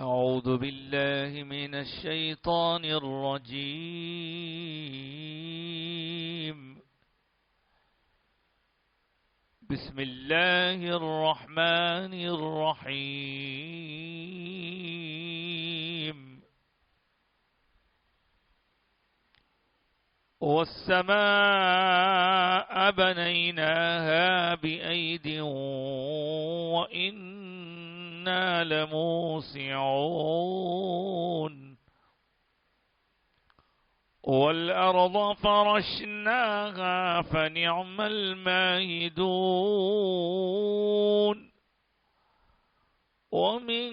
أعوذ بالله من الشيطان الرجيم. بسم الله الرحمن الرحيم. والسماء بنيناها بأيد وإنا لموسعون. والأرض فرشناها فنعم الماهدون. ومن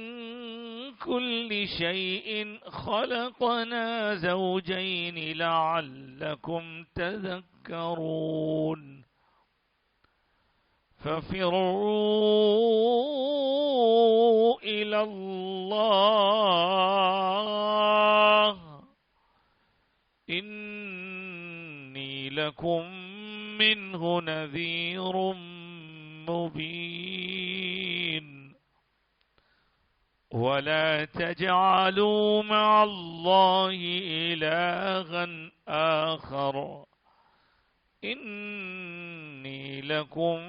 كل شيء خلقنا زوجين لعلكم تذكرون. ففروا إلى الله إني لكم منه نذير مبين. ولا تجعلوا مع الله إلها آخر إني لكم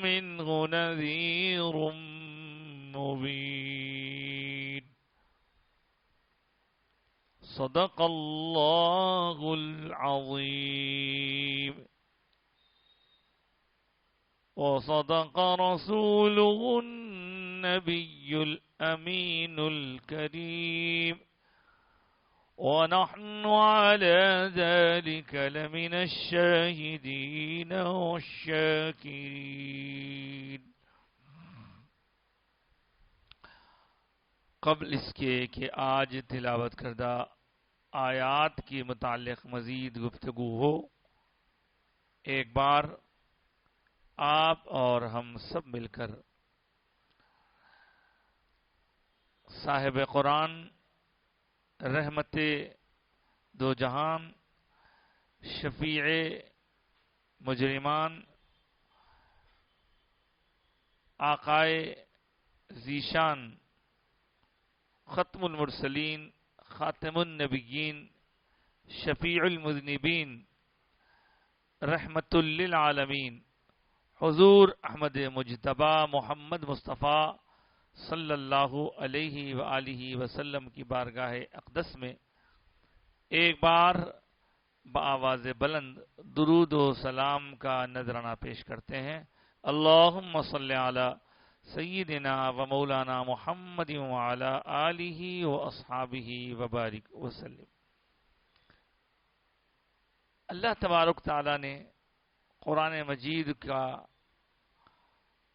منه نذير مبين. صدق الله العظيم. وصدق رسوله النبي الأمين الكريم. ونحن على ذلك لمن الشاهدين والشاكرين. قبل اس کے کہ آج تلاوت کردہ آیات کے متعلق مزید گفتگو ہو، ایک بار آپ اور ہم سب مل کر صاحب قرآن رحمت دو جہان شفیع مجرمان آقائے ذیشان ختم المرسلین خاتم النبیین شفیع المذنبین رحمت للعالمین حضور احمد مجتبی محمد مصطفیٰ صلی اللہ علیہ وآلہ وسلم کی بارگاہ اقدس میں ایک بار بآواز بلند درود و سلام کا نذرانہ پیش کرتے ہیں. اللہم صلی علی سیدنا و مولانا محمد وعلی آلہ و اصحابہ وبارک وسلم. اللہ تبارک تعالی نے قرآن مجید کا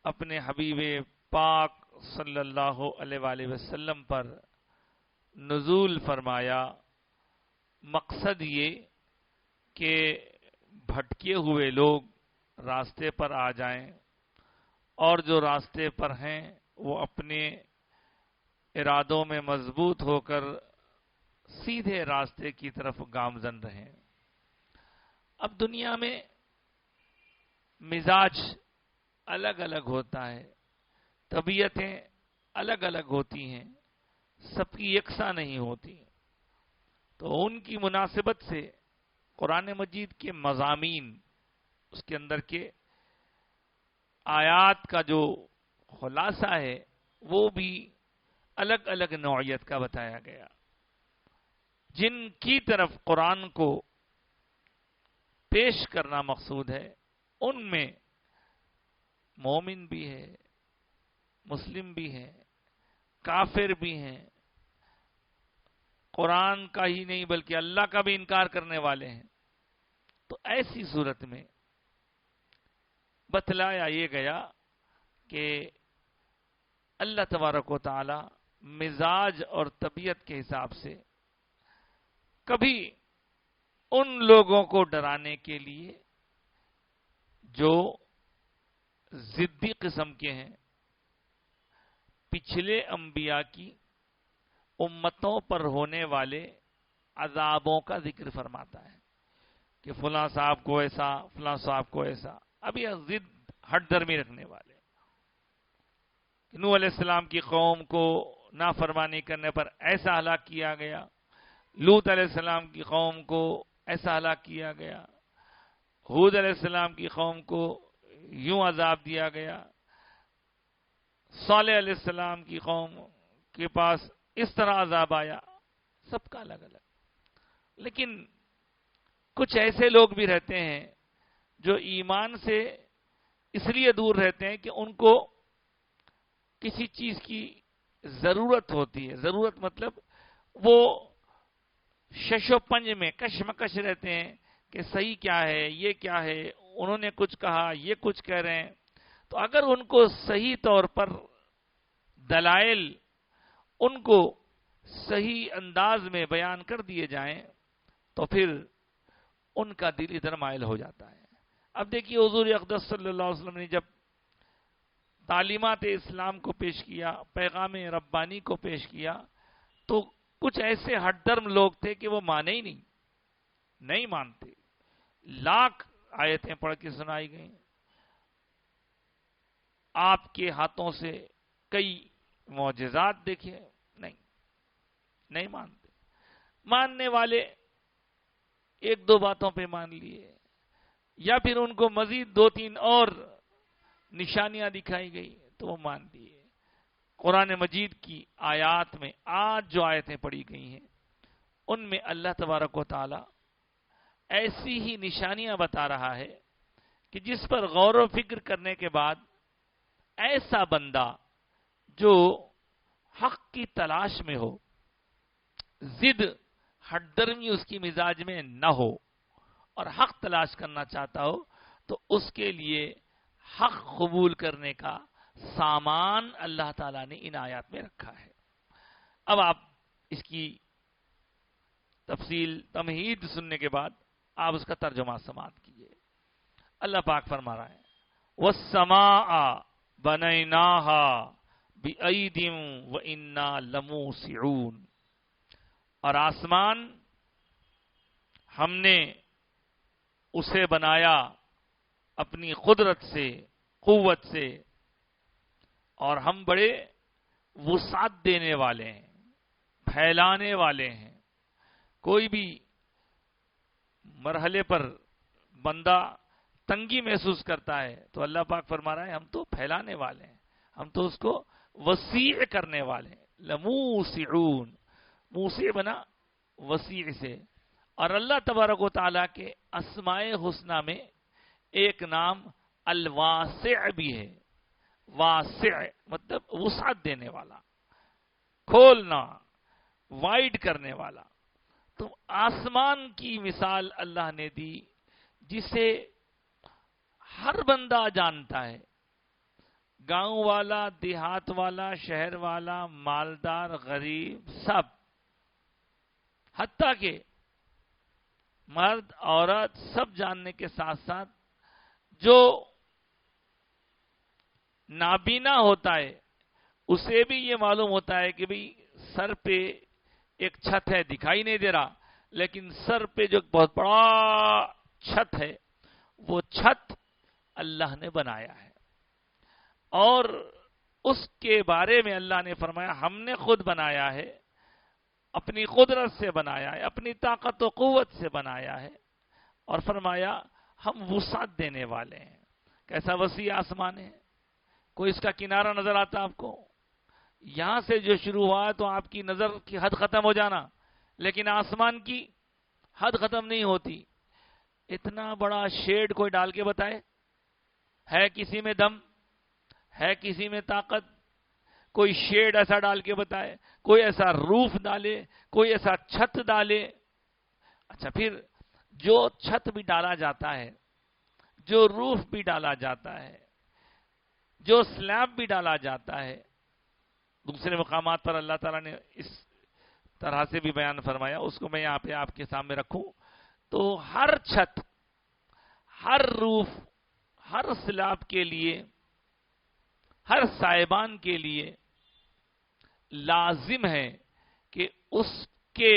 اپنے حبیب پاک صلی اللہ علیہ وآلہ وسلم پر نزول فرمایا. مقصد یہ کہ بھٹکے ہوئے لوگ راستے پر آ جائیں اور جو راستے پر ہیں وہ اپنے ارادوں میں مضبوط ہو کر سیدھے راستے کی طرف گامزن رہیں. اب دنیا میں مزاج الگ الگ ہوتا ہے، طبیعتیں الگ الگ ہوتی ہیں، سب کی یکساں نہیں ہوتی. تو ان کی مناسبت سے قرآن مجید کے مضامین، اس کے اندر کے آیات کا جو خلاصہ ہے وہ بھی الگ الگ نوعیت کا بتایا گیا. جن کی طرف قرآن کو پیش کرنا مقصود ہے ان میں مومن بھی ہے، مسلم بھی ہیں، کافر بھی ہیں، قرآن کا ہی نہیں بلکہ اللہ کا بھی انکار کرنے والے ہیں. تو ایسی صورت میں بتلایا یہ گیا کہ اللہ تبارک و تعالی مزاج اور طبیعت کے حساب سے کبھی ان لوگوں کو ڈرانے کے لیے جو ضدی قسم کے ہیں، پچھلے انبیاء کی امتوں پر ہونے والے عذابوں کا ذکر فرماتا ہے کہ فلاں صاحب کو ایسا، فلاں صاحب کو ایسا. اب یہ ضد ہٹ درمی رکھنے والے. نوح علیہ السلام کی قوم کو نافرمانی کرنے پر ایسا ہلاک کیا گیا، لوط علیہ السلام کی قوم کو ایسا ہلاک کیا گیا، ہود علیہ السلام کی قوم کو یوں عذاب دیا گیا، صالح علیہ السلام کی قوم کے پاس اس طرح عذاب آیا، سب کا الگ الگ۔ لیکن کچھ ایسے لوگ بھی رہتے ہیں جو ایمان سے اس لیے دور رہتے ہیں کہ ان کو کسی چیز کی ضرورت ہوتی ہے، ضرورت مطلب وہ شش و پنج میں کشمکش رہتے ہیں کہ صحیح کیا ہے، یہ کیا ہے، انہوں نے کچھ کہا، یہ کچھ کہہ رہے ہیں۔ تو اگر ان کو صحیح طور پر دلائل ان کو صحیح انداز میں بیان کر دیے جائیں تو پھر ان کا دل ادھر مائل ہو جاتا ہے۔ اب دیکھیے حضور اقدس صلی اللہ علیہ وسلم نے جب تعلیمات اسلام کو پیش کیا، پیغام ربانی کو پیش کیا، تو کچھ ایسے ہٹ درم لوگ تھے کہ وہ مانے ہی نہیں مانتے۔ لاکھ آیتیں پڑھ کے سنائی گئیں، آپ کے ہاتھوں سے کئی معجزات دیکھے، نہیں مانتے۔ ماننے والے ایک دو باتوں پہ مان لیے، یا پھر ان کو مزید دو تین اور نشانیاں دکھائی گئی تو وہ مان لیے۔ قرآن مجید کی آیات میں آج جو آیتیں پڑھی گئی ہیں ان میں اللہ تبارک و تعالی ایسی ہی نشانیاں بتا رہا ہے کہ جس پر غور و فکر کرنے کے بعد ایسا بندہ جو حق کی تلاش میں ہو، ضد ہٹ درمی اس کی مزاج میں نہ ہو اور حق تلاش کرنا چاہتا ہو، تو اس کے لیے حق قبول کرنے کا سامان اللہ تعالیٰ نے ان آیات میں رکھا ہے۔ اب آپ اس کی تفصیل تمہید سننے کے بعد آپ اس کا ترجمہ سماعت کیجئے۔ اللہ پاک فرما رہا ہے وَالسَّمَاءَ بَنَيْنَاهَا بِأَيْدٍ وَإِنَّا لَمُوسِعُونَ، اور آسمان ہم نے اسے بنایا اپنی قدرت سے، قوت سے، اور ہم بڑے وسعت دینے والے ہیں، پھیلانے والے ہیں۔ کوئی بھی مرحلے پر بندہ تنگی محسوس کرتا ہے تو اللہ پاک فرما رہا ہے ہم تو پھیلانے والے ہیں، ہم تو اس کو وسیع کرنے والے ہیں۔ لموسعون، موسع بنا وسیع سے۔ اور اللہ تبارک و تعالیٰ کے اسماء حسنہ میں ایک نام الواسع بھی ہے۔ واسع مطلب وسعت دینے والا، کھولنا، وائڈ کرنے والا۔ تو آسمان کی مثال اللہ نے دی جسے ہر بندہ جانتا ہے، گاؤں والا، دیہات والا، شہر والا، مالدار، غریب، سب، حتیٰ کہ مرد عورت سب جاننے کے ساتھ ساتھ جو نابینا ہوتا ہے اسے بھی یہ معلوم ہوتا ہے کہ بھئی سر پہ ایک چھت ہے، دکھائی نہیں دے رہا، لیکن سر پہ جو بہت بڑا چھت ہے وہ چھت اللہ نے بنایا ہے، اور اس کے بارے میں اللہ نے فرمایا ہم نے خود بنایا ہے، اپنی قدرت سے بنایا ہے، اپنی طاقت و قوت سے بنایا ہے، اور فرمایا ہم وسعت دینے والے ہیں۔ کیسا وسیع آسمان ہے، کوئی اس کا کنارہ نظر آتا آپ کو؟ یہاں سے جو شروع ہوا تو آپ کی نظر کی حد ختم ہو جانا، لیکن آسمان کی حد ختم نہیں ہوتی۔ اتنا بڑا شیڈ کوئی ڈال کے بتائے؟ ہے کسی میں دم؟ ہے کسی میں طاقت؟ کوئی شیڈ ایسا ڈال کے بتائے، کوئی ایسا روف ڈالے، کوئی ایسا چھت ڈالے؟ اچھا، پھر جو چھت بھی ڈالا جاتا ہے، جو روف بھی ڈالا جاتا ہے، جو سلیب بھی ڈالا جاتا ہے، دوسرے مقامات پر اللہ تعالیٰ نے اس طرح سے بھی بیان فرمایا، اس کو میں یہاں پہ آپ کے سامنے رکھوں تو ہر چھت، ہر روف، ہر سلیب کے لیے، ہر سائبان کے لیے لازم ہے کہ اس کے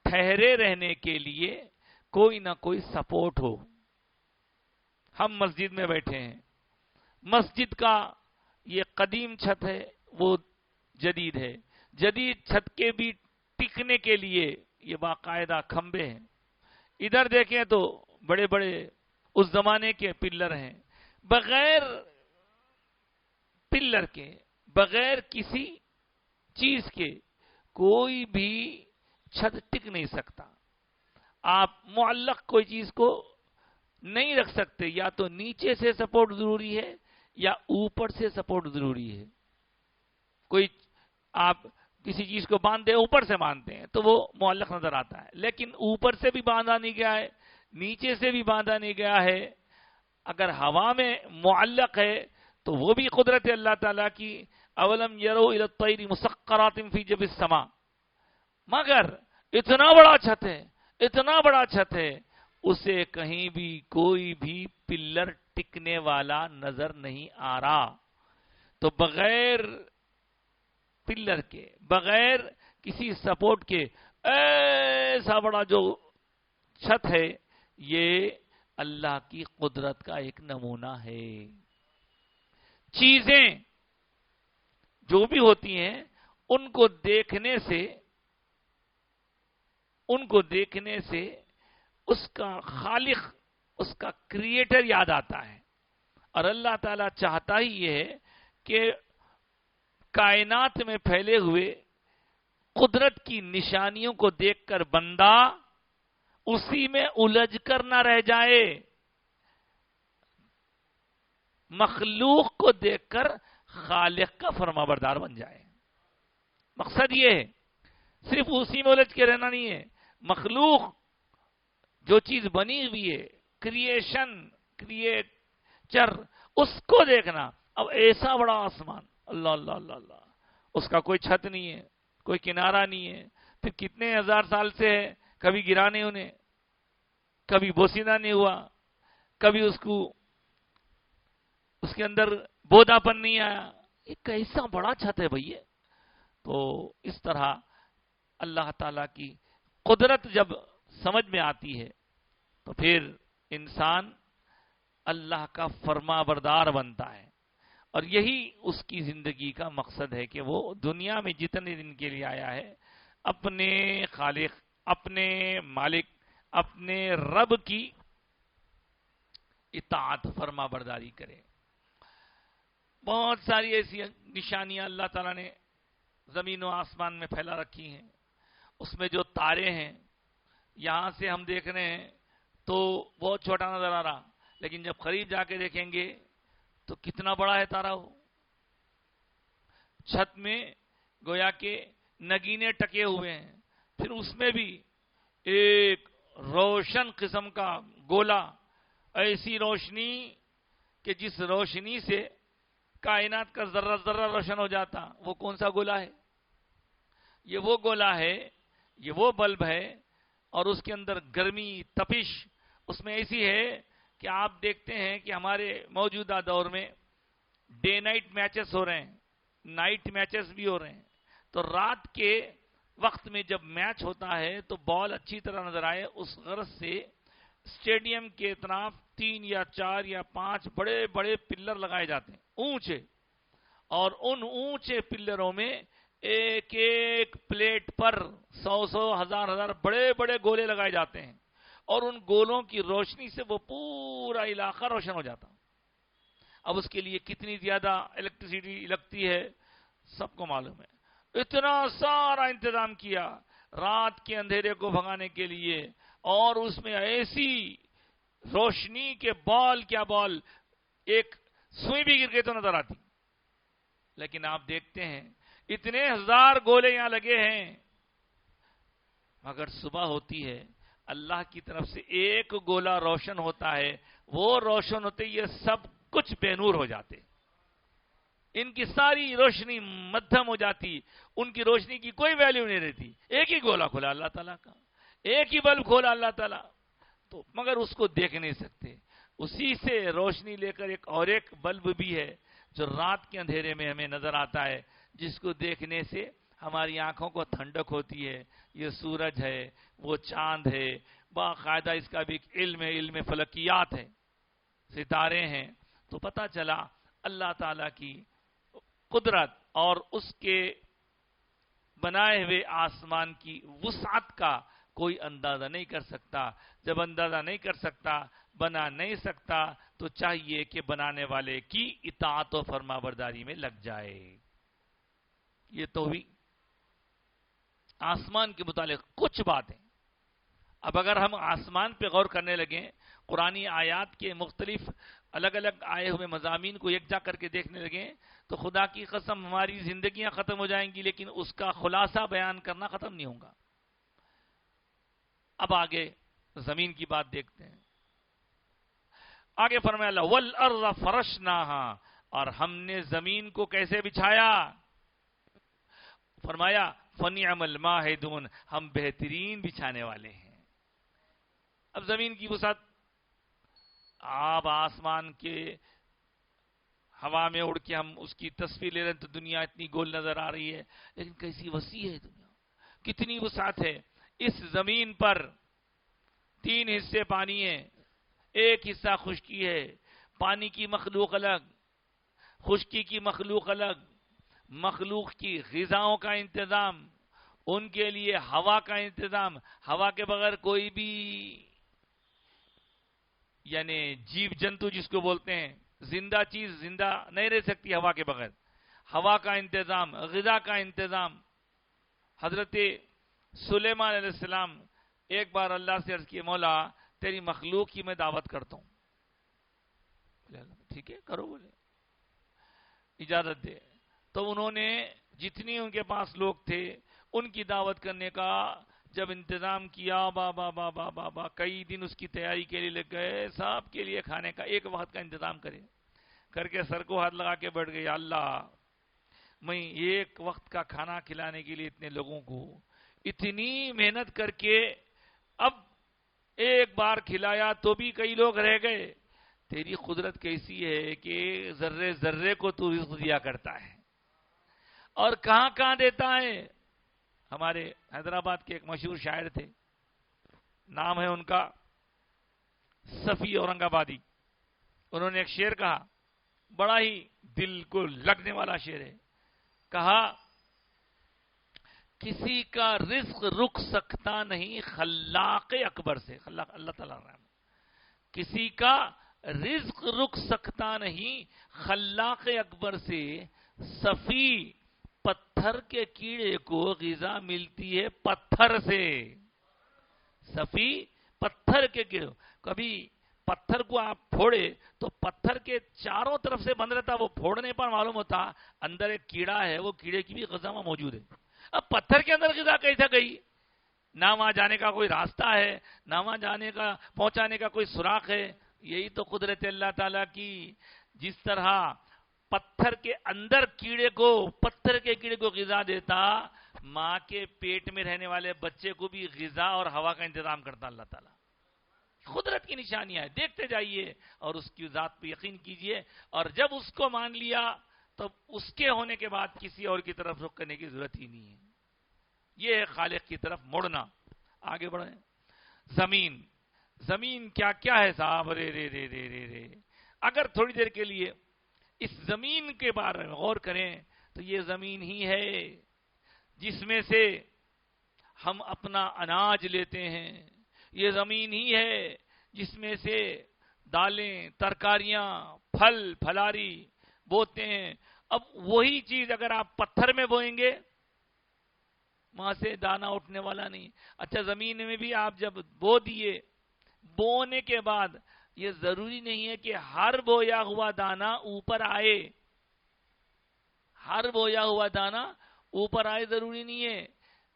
ٹھہرے رہنے کے لیے کوئی نہ کوئی سپورٹ ہو۔ ہم مسجد میں بیٹھے ہیں، مسجد کا یہ قدیم چھت ہے، وہ جدید ہے. جدید چھت کے بھی ٹکنے کے لیے یہ باقاعدہ کھمبے ہیں. ادھر دیکھیں تو بڑے بڑے اس زمانے کے پلر ہیں. بغیر پلر کے، بغیر کسی چیز کے کوئی بھی چھت ٹک نہیں سکتا. آپ معلق کوئی چیز کو نہیں رکھ سکتے، یا تو نیچے سے سپورٹ ضروری ہے یا اوپر سے سپورٹ ضروری ہے. کوئی آپ کسی چیز کو باندھے اوپر سے باندھتے ہیں تو وہ معلق نظر آتا ہے، لیکن اوپر سے بھی باندھا نہیں گیا ہے، نیچے سے بھی باندھا نہیں گیا ہے. اگر ہوا میں معلق ہے تو وہ بھی قدرت اللہ تعالیٰ کی. اولم یرو الی الطیر مسخرات فی جوف السماء. مگر اتنا بڑا چھت ہے، اتنا بڑا چھت ہے، اسے کہیں بھی کوئی بھی پلر ٹکنے والا نظر نہیں آ رہا. تو بغیر پلر کے، بغیر کسی سپورٹ کے ایسا بڑا جو چھت ہے، یہ اللہ کی قدرت کا ایک نمونہ ہے. چیزیں جو بھی ہوتی ہیں ان کو دیکھنے سے اس کا خالق، اس کا کریٹر یاد آتا ہے. اور اللہ تعالیٰ چاہتا ہی یہ ہے کہ کائنات میں پھیلے ہوئے قدرت کی نشانیوں کو دیکھ کر بندہ اسی میں الجھ کر نہ رہ جائے، مخلوق کو دیکھ کر خالق کا فرما بردار بن جائے. مقصد یہ ہے، صرف اسی میں الجھ کے رہنا نہیں ہے. مخلوق جو چیز بنی ہوئی ہے، کریچر، اس کو دیکھنا. اب ایسا بڑا آسمان، اللہ اللہ اللہ اللہ، اس کا کوئی چھت نہیں ہے، کوئی کنارہ نہیں ہے، پھر کتنے ہزار سال سے ہے، کبھی گرا نہیں انہیں، کبھی بوسیدہ نہیں ہوا، کبھی اس کے اندر بودا پن نہیں آیا. یہ کیسا بڑا چھت ہے بھئی. تو اس طرح اللہ تعالی کی قدرت جب سمجھ میں آتی ہے تو پھر انسان اللہ کا فرما بردار بنتا ہے. اور یہی اس کی زندگی کا مقصد ہے کہ وہ دنیا میں جتنے دن کے لیے آیا ہے اپنے خالق، اپنے مالک، اپنے رب کی اطاعت، فرما برداری کرے. بہت ساری ایسی نشانیاں اللہ تعالیٰ نے زمین و آسمان میں پھیلا رکھی ہیں. اس میں جو تارے ہیں، یہاں سے ہم دیکھ رہے ہیں تو بہت چھوٹا نظر آ رہا، لیکن جب قریب جا کے دیکھیں گے تو کتنا بڑا ہے تارا. ہو چھت میں گویا کے نگینے ٹکے ہوئے ہیں، پھر اس میں بھی ایک روشن قسم کا گولا، ایسی روشنی کہ جس روشنی سے کائنات کا ذرہ ذرہ روشن ہو جاتا. وہ کون سا گولا ہے؟ یہ وہ گولا ہے، یہ وہ بلب ہے. اور اس کے اندر گرمی، تپش اس میں ایسی ہے کہ آپ دیکھتے ہیں کہ ہمارے موجودہ دور میں ڈے نائٹ میچز ہو رہے ہیں، نائٹ میچز بھی ہو رہے ہیں. تو رات کے وقت میں جب میچ ہوتا ہے تو بال اچھی طرح نظر آئے، اس غرض سے اسٹیڈیم کے اطراف 3 یا 4 یا 5 بڑے بڑے پلر لگائے جاتے ہیں، اونچے. اور ان اونچے پلروں میں ایک ایک پلیٹ پر 100 ہزار بڑے بڑے گولے لگائے جاتے ہیں. اور ان گولوں کی روشنی سے وہ پورا علاقہ روشن ہو جاتا. اب اس کے لیے کتنی زیادہ الیکٹریسٹی لگتی ہے سب کو معلوم ہے. اتنا سارا انتظام کیا رات کے اندھیرے کو بھگانے کے لیے، اور اس میں ایسی روشنی کے بال، کیا بال، ایک سوئی بھی گر کے تو نظر آتی. لیکن آپ دیکھتے ہیں اتنے ہزار گولے یہاں لگے ہیں، مگر صبح ہوتی ہے اللہ کی طرف سے ایک گولا روشن ہوتا ہے. وہ روشن ہوتے یہ سب کچھ بے نور ہو جاتے، ان کی ساری روشنی مدھم ہو جاتی، ان کی روشنی کی کوئی ویلیو نہیں رہتی. ایک ہی گولا کھولا اللہ تعالیٰ کا، ایک ہی بلب کھولا اللہ تعالیٰ، تو مگر اس کو دیکھ نہیں سکتے. اسی سے روشنی لے کر ایک بلب بھی ہے جو رات کے اندھیرے میں ہمیں نظر آتا ہے، جس کو دیکھنے سے ہماری آنکھوں کو ٹھنڈک ہوتی ہے. یہ سورج ہے، وہ چاند ہے، باقاعدہ اس کا بھی ایک علم ہے، علم فلکیات ہے، ستارے ہیں. تو پتہ چلا اللہ تعالیٰ کی قدرت اور اس کے بنائے ہوئے آسمان کی وسعت کا کوئی اندازہ نہیں کر سکتا. جب اندازہ نہیں کر سکتا، بنا نہیں سکتا، تو چاہیے کہ بنانے والے کی اطاعت و فرما برداری میں لگ جائے. یہ تو ہوئی آسمان کے متعلق کچھ باتیں. اب اگر ہم آسمان پہ غور کرنے لگیں، قرآنی آیات کے مختلف الگ الگ آئے ہوئے مضامین کو یکجا کر کے دیکھنے لگیں، تو خدا کی قسم ہماری زندگیاں ختم ہو جائیں گی، لیکن اس کا خلاصہ بیان کرنا ختم نہیں ہوگا. اب آگے زمین کی بات دیکھتے ہیں. آگے فرمایا اللہ وَالْأَرْضَ فَرَشْنَاهَا، اور ہم نے زمین کو کیسے بچھایا؟ فرمایا فَنِعْمَ الْمَاهِدُونَ، ہم بہترین بچھانے والے ہیں. اب زمین کی وسعت، آپ آسمان کے ہوا میں اڑ کے ہم اس کی تصویر لے رہے ہیں تو دنیا اتنی گول نظر آ رہی ہے، لیکن کیسی وسیع ہے دنیا، کتنی وسعت ہے. اس زمین پر 3 حصے پانی ہے، 1 حصہ خشکی ہے. پانی کی مخلوق الگ، خشکی کی مخلوق الگ. مخلوق کی غذاؤں کا انتظام، ان کے لیے ہوا کا انتظام. ہوا کے بغیر کوئی بھی یعنی جیو جنتو جس کو بولتے ہیں زندہ چیز زندہ نہیں رہ سکتی ہوا کے بغیر. ہوا کا انتظام، غذا کا انتظام. حضرت سلیمان علیہ السلام ایک بار اللہ سے عرض کیے مولا تیری مخلوق کی میں دعوت کرتا ہوں. ٹھیک ہے کرو، بولے اجازت دے. تو انہوں نے جتنی ان کے پاس لوگ تھے ان کی دعوت کرنے کا جب انتظام کیا، بابا بابا بابا کئی دن اس کی تیاری کے لیے لگ گئے. سب کے لیے کھانے کا ایک وقت کا انتظام کرے کر کے سر کو ہاتھ لگا کے بیٹھ گئے، اللہ میں ایک وقت کا کھانا کھلانے کے لیے اتنے لوگوں کو اتنی محنت کر کے اب ایک بار کھلایا تو بھی کئی لوگ رہ گئے. تیری قدرت کیسی ہے کہ ذرے ذرے کو تو رزق دیا کرتا ہے اور کہاں کہاں دیتا ہے. ہمارے حیدرآباد کے ایک مشہور شاعر تھے، نام ہے ان کا صفی اورنگ آبادی. انہوں نے ایک شعر کہا، بڑا ہی دل کو لگنے والا شعر ہے. کہا کسی کا رزق رک سکتا نہیں خلاق اکبر سے. اللہ تعالیٰ رحم. کسی کا رزق رک سکتا نہیں خلاق اکبر سے، صفی پتھر کے کیڑے کو غذا ملتی ہے پتھر سے. صفی پتھر کے کیڑے، کبھی پتھر کو آپ پھوڑے تو پتھر کے چاروں طرف سے بند رہتا، وہ پھوڑنے پر معلوم ہوتا اندر ایک کیڑا ہے، وہ کیڑے کی بھی غذا میں موجود ہے. اب پتھر کے اندر غذا کیسا گئی؟ نہ وہاں جانے کا کوئی راستہ ہے، نہ وہاں جانے کا پہنچانے کا کوئی سوراخ ہے. یہی تو قدرت اللہ تعالیٰ کی. جس طرح پتھر کے اندر پتھر کے کیڑے کو غذا دیتا، ماں کے پیٹ میں رہنے والے بچے کو بھی غذا اور ہوا کا انتظام کرتا اللہ تعالیٰ. قدرت کی نشانیاں ہیں، دیکھتے جائیے اور اس کی ذات پہ یقین کیجئے. اور جب اس کو مان لیا تو اس کے ہونے کے بعد کسی اور کی طرف رخ کرنے کی ضرورت ہی نہیں ہے. یہ ہے خالق کی طرف مڑنا. آگے بڑھیں. زمین کیا کیا ہے صاحب؟ رے رے رے رے رے رے. اگر تھوڑی دیر کے لیے اس زمین کے بارے میں غور کریں تو یہ زمین ہی ہے جس میں سے ہم اپنا اناج لیتے ہیں. یہ زمین ہی ہے جس میں سے دالیں، ترکاریاں، پھل پھلاری بوتے ہیں. اب وہی چیز اگر آپ پتھر میں بوئیں گے وہاں سے دانا اٹھنے والا نہیں. اچھا زمین میں بھی آپ جب بو دیے، بونے کے بعد یہ ضروری نہیں ہے کہ ہر بویا ہوا دانا اوپر آئے. ہر بویا ہوا دانا اوپر آئے ضروری نہیں ہے.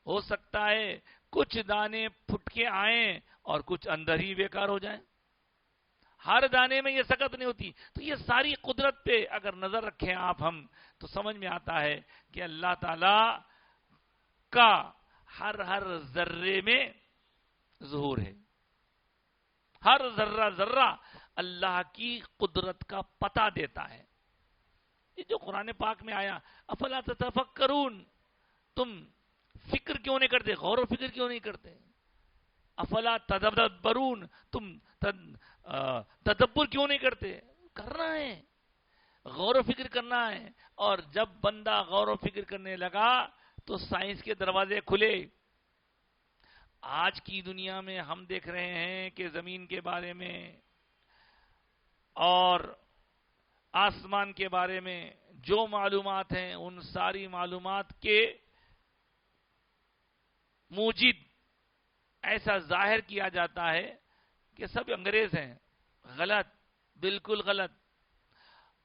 ہو سکتا ہے کچھ دانے پھٹ کے آئیں اور کچھ اندر ہی بیکار ہو جائیں. ہر دانے میں یہ سکت نہیں ہوتی. تو یہ ساری قدرت پہ اگر نظر رکھیں آپ ہم تو سمجھ میں آتا ہے کہ اللہ تعالی کا ہر ذرے میں ظہور ہے. ہر ذرہ ذرہ اللہ کی قدرت کا پتہ دیتا ہے. یہ جو قرآن پاک میں آیا افلا تتفکرون، تم فکر کیوں نہیں کرتے، غور و فکر کیوں نہیں کرتے؟ افلا تدبرون، تم تدبر کیوں نہیں کرتے؟ کرنا ہے، غور و فکر کرنا ہے. اور جب بندہ غور و فکر کرنے لگا تو سائنس کے دروازے کھلے. آج کی دنیا میں ہم دیکھ رہے ہیں کہ زمین کے بارے میں اور آسمان کے بارے میں جو معلومات ہیں ان ساری معلومات کے موجد ایسا ظاہر کیا جاتا ہے کہ سب انگریز ہیں. غلط، بالکل غلط.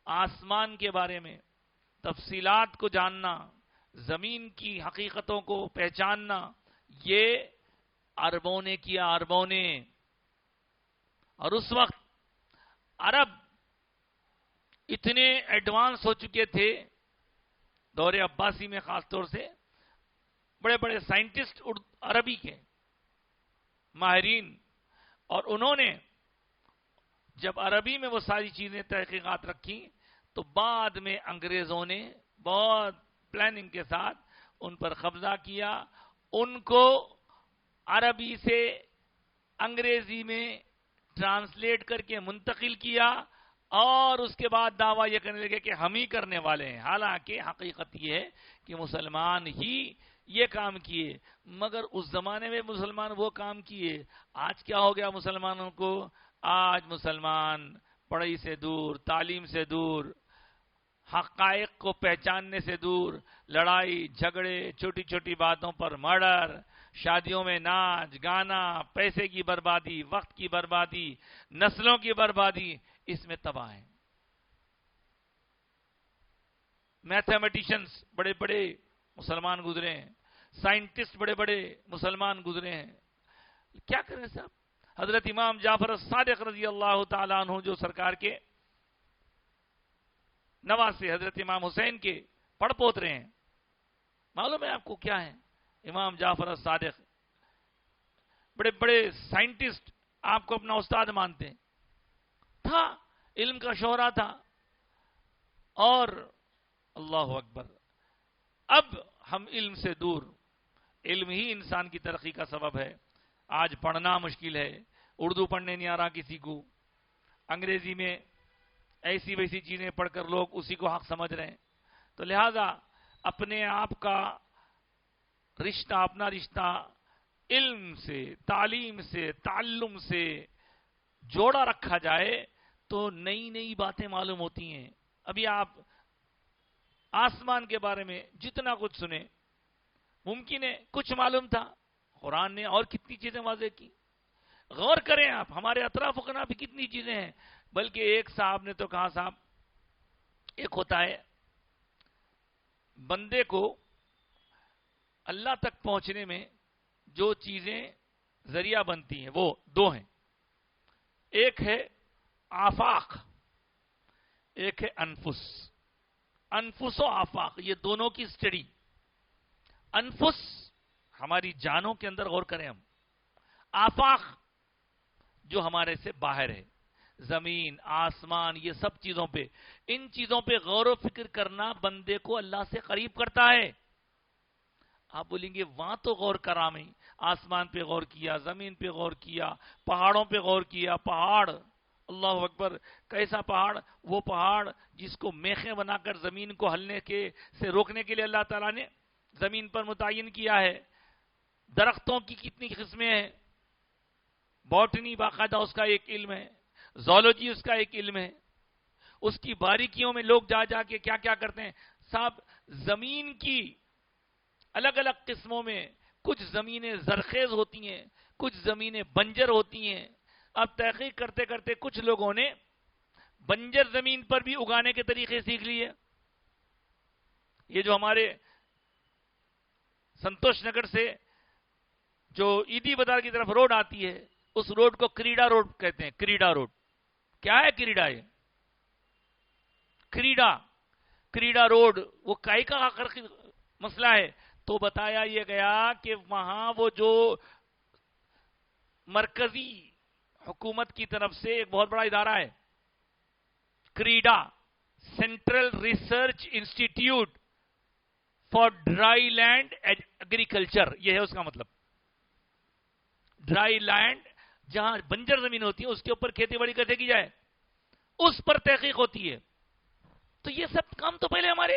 آسمان کے بارے میں تفصیلات کو جاننا، زمین کی حقیقتوں کو پہچاننا، یہ عربوں نے کیا، عربوں نے. اور اس وقت عرب اتنے ایڈوانس ہو چکے تھے دور عباسی میں، خاص طور سے بڑے بڑے سائنٹسٹ عربی کے ماہرین، اور انہوں نے جب عربی میں وہ ساری چیزیں تحقیقات رکھی تو بعد میں انگریزوں نے بہت پلاننگ کے ساتھ ان پر قبضہ کیا، ان کو عربی سے انگریزی میں ٹرانسلیٹ کر کے منتقل کیا، اور اس کے بعد دعویٰ یہ کرنے لگے کہ ہم ہی کرنے والے ہیں. حالانکہ حقیقت یہ ہے کہ مسلمان ہی یہ کام کیے، مگر اس زمانے میں مسلمان وہ کام کیے. آج کیا ہو گیا مسلمانوں کو؟ آج مسلمان پڑھائی سے دور، تعلیم سے دور، حقائق کو پہچاننے سے دور، لڑائی جھگڑے، چھوٹی چھوٹی باتوں پر مرڈر، شادیوں میں ناچ گانا، پیسے کی بربادی، وقت کی بربادی، نسلوں کی بربادی، اس میں تباہ ہیں. میتھمیٹیشنز بڑے بڑے مسلمان گزرے ہیں، سائنٹسٹ بڑے بڑے مسلمان گزرے ہیں. کیا کریں صاحب؟ حضرت امام جعفر الصادق رضی اللہ تعالیٰ عنہ جو سرکار کے نواسے حضرت امام حسین کے پڑ پوترے ہیں، معلوم ہے آپ کو کیا ہے؟ امام جعفر الصادق بڑے بڑے سائنٹسٹ، آپ کو اپنا استاد مانتے ہیں، تھا علم کا شہرا تھا. اور اللہ اکبر، اب ہم علم سے دور. علم ہی انسان کی ترقی کا سبب ہے. آج پڑھنا مشکل ہے، اردو پڑھنے نہیں آ رہا کسی کو، انگریزی میں ایسی ویسی چیزیں پڑھ کر لوگ اسی کو حق سمجھ رہے ہیں. تو لہذا اپنے آپ کا رشتہ، اپنا رشتہ علم سے، تعلیم سے، تعلم سے جوڑا رکھا جائے تو نئی نئی باتیں معلوم ہوتی ہیں. ابھی آپ آسمان کے بارے میں جتنا کچھ سنیں، ممکن ہے کچھ معلوم تھا، قرآن نے اور کتنی چیزیں واضح کی. غور کریں آپ، ہمارے اطراف و کناف بھی کتنی چیزیں ہیں. بلکہ ایک صاحب نے تو کہا، صاحب ایک ہوتا ہے بندے کو اللہ تک پہنچنے میں جو چیزیں ذریعہ بنتی ہیں وہ دو ہیں. ایک ہے آفاق، ایک ہے انفس. انفس و آفاق، یہ دونوں کی سٹڈی. انفس ہماری جانوں کے اندر غور کریں ہم. آفاق جو ہمارے سے باہر ہے، زمین آسمان، یہ سب چیزوں پہ، ان چیزوں پہ غور و فکر کرنا بندے کو اللہ سے قریب کرتا ہے. آپ بولیں گے وہاں تو غور کرا میں، آسمان پہ غور کیا، زمین پہ غور کیا، پہاڑوں پہ غور کیا. پہاڑ، اللہ اکبر، کیسا پہاڑ؟ وہ پہاڑ جس کو میخیں بنا کر زمین کو ہلنے کے سے روکنے کے لیے اللہ تعالیٰ نے زمین پر متعین کیا ہے. درختوں کی کتنی قسمیں ہیں، باٹنی باقاعدہ اس کا ایک علم ہے، زولوجی اس کا ایک علم ہے. اس کی باریکیوں میں لوگ جا جا کے کیا کیا کرتے ہیں. صاحب زمین کی الگ الگ قسموں میں کچھ زمینیں زرخیز ہوتی ہیں، کچھ زمینیں بنجر ہوتی ہیں. اب تحقیق کرتے کرتے کچھ لوگوں نے بنجر زمین پر بھی اگانے کے طریقے سیکھ لیے. یہ جو ہمارے سنتوش نگر سے جو عیدی بازار کی طرف روڈ آتی ہے، اس روڈ کو کریڈا روڈ کہتے ہیں. کریڈا روڈ کیا ہے؟ کریڈا، یہ کریڈا روڈ وہ کائی کا آخر مسئلہ ہے. تو بتایا یہ گیا کہ وہاں وہ جو مرکزی حکومت کی طرف سے ایک بہت بڑا ادارہ ہے، CRIDA, central research institute for dry land agriculture, یہ ہے اس کا مطلب. ڈرائی لینڈ جہاں بنجر زمین ہوتی ہے اس کے اوپر کھیتی باڑی کیسے کی جائے، اس پر تحقیق ہوتی ہے. تو یہ سب کام تو پہلے ہمارے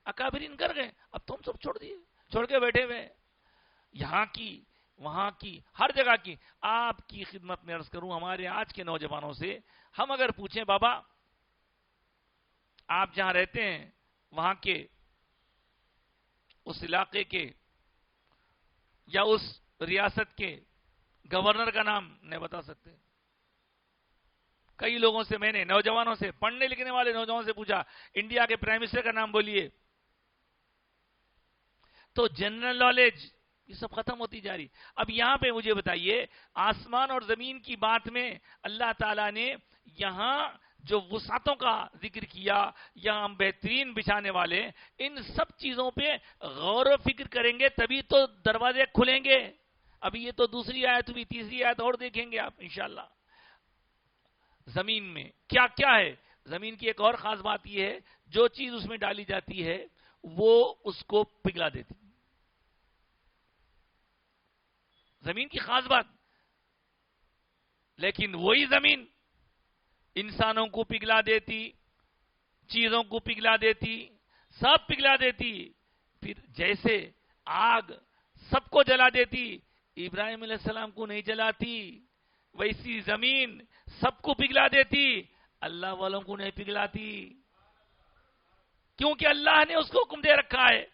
اکابرین کر گئے، اب تو ہم سب چھوڑ چھوڑ کے بیٹھے ہوئے، یہاں کی وہاں کی ہر جگہ کی. آپ کی خدمت میں عرض کروں، ہمارے آج کے نوجوانوں سے ہم اگر پوچھیں بابا آپ جہاں رہتے ہیں وہاں کے اس علاقے کے یا اس ریاست کے گورنر کا نام نہیں بتا سکتے. کئی لوگوں سے میں نے نوجوانوں سے، پڑھنے لکھنے والے نوجوانوں سے پوچھا انڈیا کے پرائم منسٹر کا نام بولیے. تو جنرل نالج یہ سب ختم ہوتی جا رہی. اب یہاں پہ مجھے بتائیے، آسمان اور زمین کی بات میں اللہ تعالیٰ نے یہاں جو وسعتوں کا ذکر کیا، یہاں ہم بہترین بچھانے والے، ان سب چیزوں پہ غور و فکر کریں گے تبھی تو دروازے کھلیں گے. ابھی یہ تو دوسری آیت ہوئی، تیسری آیت اور دیکھیں گے آپ انشاءاللہ. زمین میں کیا کیا ہے. زمین کی ایک اور خاص بات یہ ہے، جو چیز اس میں ڈالی جاتی ہے وہ اس کو پگھلا دیتی. زمین کی خاص بات. لیکن وہی زمین انسانوں کو پگھلا دیتی، چیزوں کو پگھلا دیتی، سب پگھلا دیتی. پھر جیسے آگ سب کو جلا دیتی، ابراہیم علیہ السلام کو نہیں جلاتی، ویسی زمین سب کو پگھلا دیتی، اللہ والوں کو نہیں پگھلاتی. کیونکہ اللہ نے اس کو حکم دے رکھا ہے.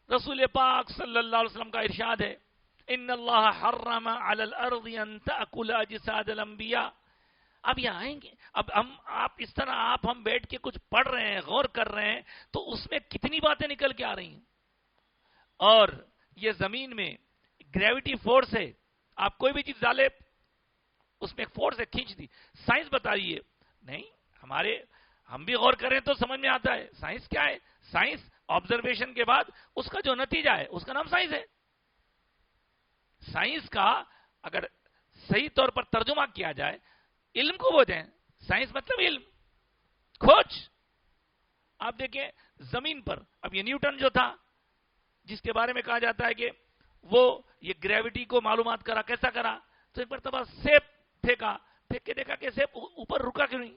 رسول پاک صلی اللہ علیہ وسلم کا ارشاد ہے، ان اللہ حرم علی الارض ان تأکل اجساد الانبیاء. اب یہ آئیں گے، اب آپ اس طرح ہم بیٹھ کے کچھ پڑھ رہے ہیں، غور کر رہے ہیں، تو اس میں کتنی باتیں نکل کے آ رہی ہیں. اور یہ زمین میں گریویٹی فورس ہے، آپ کوئی بھی چیز ڈالے اس میں ایک فورس ہے، کھینچ دی. سائنس بتا رہی ہے نہیں، ہم بھی غور کریں تو سمجھ میں آتا ہے. سائنس کیا ہے؟ سائنس آبزرویشن کے بعد اس کا جو نتیجہ ہے اس کا نام سائنس ہے. سائنس کا اگر صحیح طور پر ترجمہ کیا جائے، علم کو بولتے ہیں. سائنس مطلب علم، کھوج. آپ دیکھیں زمین پر اب یہ نیوٹن جو تھا، جس کے بارے میں کہا جاتا ہے کہ وہ یہ گریویٹی کو معلومات کرا، کیسا کرا؟ تو ایک مرتبہ سیب پھینکا، پھینک کے دیکھا کہ سیب اوپر رکا کیوں نہیں،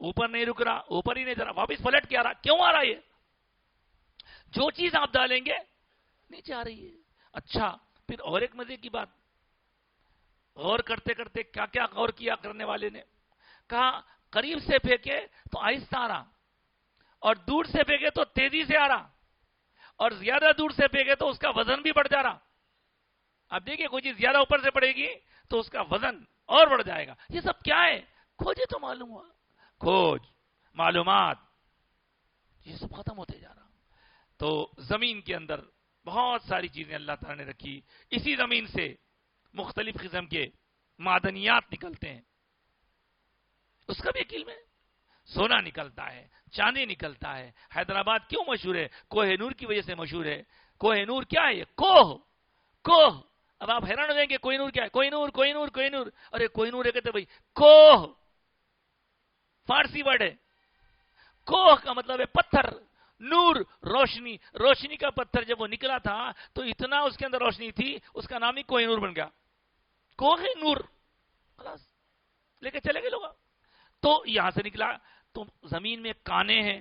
اوپر نہیں رک رہا، اوپر ہی نہیں جا رہا، واپس پلٹ کے آ رہا. کیوں آ رہا ہے؟ جو چیز آپ ڈالیں گے نیچے آ رہی ہے. اچھا پھر اور ایک مزے کی بات، غور کرتے کرتے کیا کیا غور کیا کرنے والے نے، کہا قریب سے پھینکے تو آہستہ آ رہا، اور دور سے پھینکے تو تیزی سے آ رہا، اور زیادہ دور سے پھینکے تو اس کا وزن بھی بڑھ جا رہا. اب دیکھیں کوئی چیز زیادہ اوپر سے پڑے گی تو اس کا وزن اور بڑھ جائے گا. یہ سب کیا ہے؟ کھوجے تو معلوم ہوا، کھوج، معلومات، یہ سب ختم ہوتے جا رہا. تو زمین کے اندر بہت ساری چیزیں اللہ تعالی نے رکھی. اسی زمین سے مختلف قسم کے معدنیات نکلتے ہیں، اس کا بھی ایک علم ہے. سونا نکلتا ہے، چاندی نکلتا ہے. حیدرآباد کیوں مشہور ہے؟ کوہ نور کی وجہ سے مشہور ہے. کوہ نور کیا ہے؟ یہ کوہ. اب آپ حیران ہو جائیں گے کوہ نور کیا ہے؟ کوہ نور، کوہ نور، کوہ نور. ارے کوہ نور ہے کہتے بھائی، کوہ فارسی ورڈ ہے. کوہ کا مطلب ہے پتھر، نور روشنی. روشنی کا پتھر جب وہ نکلا تھا تو اتنا اس کے اندر روشنی تھی، اس کا نام ہی کوہ نور بن گیا. کوہ نور، خلاص لے کے چلے گئے لوگ. تو یہاں سے نکلا. تو زمین میں کانے ہیں،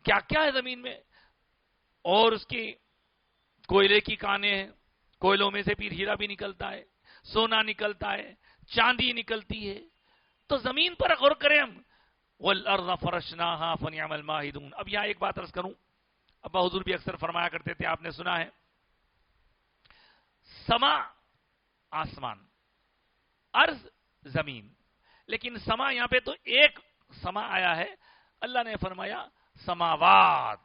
کیا کیا ہے زمین میں، اور اس کی کوئلے کی کانے ہیں، کوئلوں میں سے پھر ہیرا بھی نکلتا ہے، سونا نکلتا ہے، چاندی نکلتی ہے. تو زمین پر غور کریں ہم. وَالْأَرْضَ فَرَشْنَاهَا فَنِعْمَ الْمَاهِدُونَ. اب یہاں ایک بات عرض کروں، ابا حضور بھی اکثر فرمایا کرتے تھے، آپ نے سنا ہے، سما آسمان، ارض زمین. لیکن سما یہاں پہ تو ایک سما آیا ہے. اللہ نے فرمایا سماوات،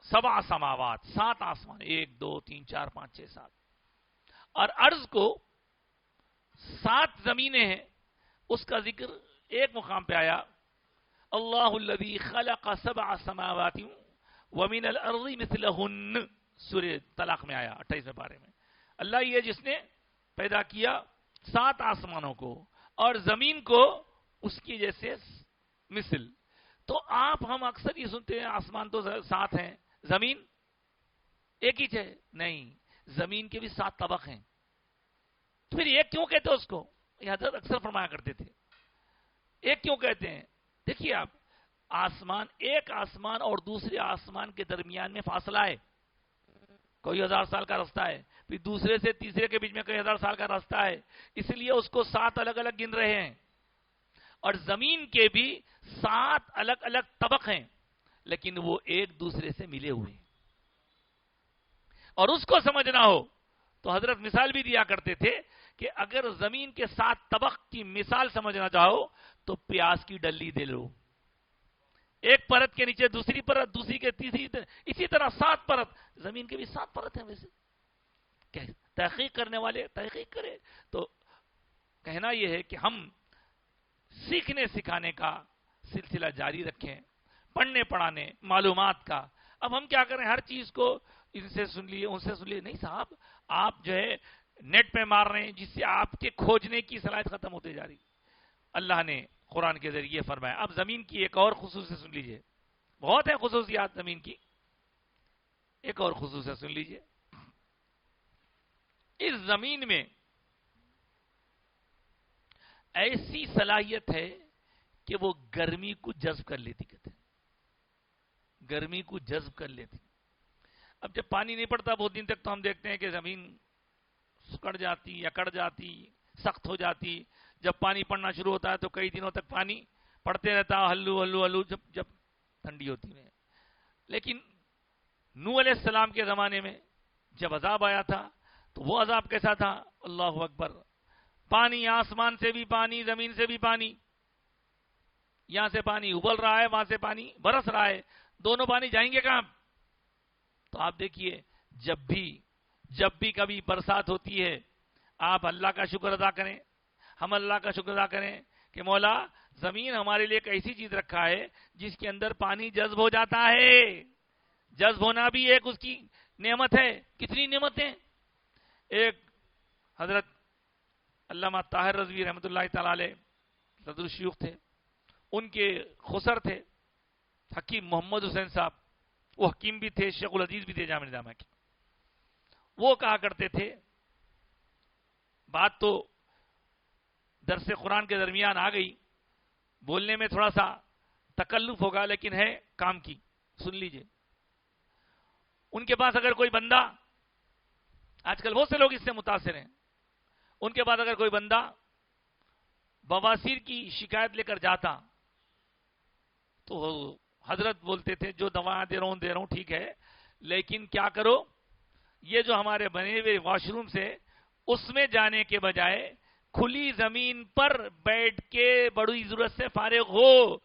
7 سماوات، 7 آسمان، 1 2 3 4 5 6 7. اور ارض کو 7 زمینیں ہیں، اس کا ذکر ایک مقام پہ آیا، اللہ الذی خلق 7 سماوات ومن الارض مثلہن. سورہ طلاق میں آیا 28ویں پارے میں. اللہ یہ جس نے پیدا کیا 7 آسمانوں کو اور زمین کو اس کی جیسے مثل. تو ہم اکثر یہ سنتے ہیں آسمان تو 7 ہیں، زمین ایک ہی ہے. نہیں، زمین کے بھی 7 طبق ہیں. تو پھر ایک کیوں کہتے ہیں اس کو؟ یہ حضرت اکثر فرمایا کرتے تھے، ایک کیوں کہتے ہیں؟ دیکھیے آپ، ایک آسمان اور دوسرے آسمان کے درمیان میں فاصلہ ہے. کوئی 1000 سال کا راستہ ہے، پھر دوسرے سے تیسرے کے بیچ میں کوئی 1000 سال کا راستہ ہے، اس لیے اس کو 7 الگ الگ گن رہے ہیں. اور زمین کے بھی 7 الگ الگ طبق ہیں، لیکن وہ ایک دوسرے سے ملے ہوئے ہیں. اور اس کو سمجھنا ہو تو حضرت مثال بھی دیا کرتے تھے کہ اگر زمین کے 7 طبق کی مثال سمجھنا چاہو تو پیاز کی ڈلی دے لو، ایک پرت کے نیچے دوسری پرت، دوسری کے تیسری، اسی طرح 7 پرت. زمین کے بھی 7 پرت ہیں. ویسے تحقیق کرنے والے تحقیق کرے تو کہنا یہ ہے کہ ہم سیکھنے سکھانے کا سلسلہ جاری رکھیں، پڑھنے پڑھانے معلومات کا. اب ہم کیا کریں، ہر چیز کو ان سے سن لیے ان سے سن لیے. نہیں صاحب، آپ جو ہے نیٹ پہ مار رہے ہیں، جس سے آپ کے کھوجنے کی صلاحیت ختم ہوتے جا رہی. اللہ نے قرآن کے ذریعے فرمایا. اب زمین کی ایک اور خصوصیت سن لیجئے، بہت ہے خصوصیات زمین کی، ایک اور خصوصیت سن لیجئے. اس زمین میں ایسی صلاحیت ہے کہ وہ گرمی کو جذب کر لیتی. کہتے ہیں گرمی کو جذب کر لیتی. اب جب پانی نہیں پڑتا بہت دن تک تو ہم دیکھتے ہیں کہ زمین سکڑ جاتی یا کٹ جاتی، سخت ہو جاتی. جب پانی پڑنا شروع ہوتا ہے تو کئی دنوں تک پانی پڑتے رہتا، ہلو ہلو ہلو، جب ٹھنڈی ہوتی ہے. لیکن نوح علیہ السلام کے زمانے میں جب عذاب آیا تھا تو وہ عذاب کیسا تھا؟ اللہ اکبر. پانی، آسمان سے بھی پانی، زمین سے بھی پانی. یہاں سے پانی ابل رہا ہے، وہاں سے پانی برس رہا ہے. دونوں پانی جائیں گے کہاں؟ تو آپ دیکھیے، جب بھی کبھی برسات ہوتی ہے، آپ اللہ کا شکر ادا کریں، ہم اللہ کا شکر ادا کریں کہ مولا زمین ہمارے لیے ایک ایسی چیز رکھا ہے جس کے اندر پانی جذب ہو جاتا ہے. جذب ہونا بھی ایک اس کی نعمت ہے. کتنی نعمتیں. ایک حضرت علامہ طاہر رضوی رحمۃ اللہ تعالی علیہ صدر الشیوخ تھے، ان کے خسر تھے حکیم محمد حسین صاحب. وہ حکیم بھی تھے، شیخ العزیز بھی تھے جامع نظامہ کے. وہ کہا کرتے تھے، بات تو درس قرآن کے درمیان آ گئی، بولنے میں تھوڑا سا تکلف ہوگا لیکن ہے کام کی، سن لیجئے. ان کے پاس اگر کوئی بندہ، آج کل بہت سے لوگ اس سے متاثر ہیں، ان کے پاس اگر کوئی بندہ بواسیر کی شکایت لے کر جاتا تو حضرت بولتے تھے جو دوا دے رہا ہوں ٹھیک ہے، لیکن کیا کرو، یہ جو ہمارے بنے ہوئے واش روم سے اس میں جانے کے بجائے کھلی زمین پر بیٹھ کے بڑی ضرورت سے فارغ ہو.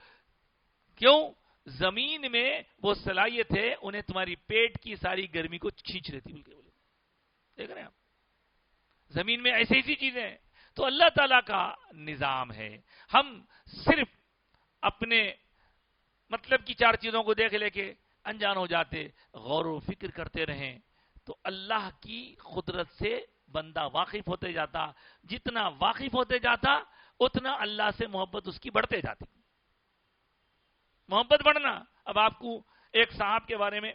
کیوں؟ زمین میں وہ صلاحیت ہے، انہیں تمہاری پیٹ کی ساری گرمی کو کھینچ لیتی. بلکہ بولے دیکھ رہے ہیں آپ، زمین میں ایسی ایسی چیزیں ہیں. تو اللہ تعالیٰ کا نظام ہے. ہم صرف اپنے مطلب کی 4 چیزوں کو دیکھ لے کے انجان ہو جاتے، غور و فکر کرتے رہیں تو اللہ کی قدرت سے بندہ واقف ہوتے جاتا. جتنا واقف ہوتے جاتا اتنا اللہ سے محبت اس کی بڑھتے جاتی. محبت بڑھنا. اب آپ کو ایک صاحب کے بارے میں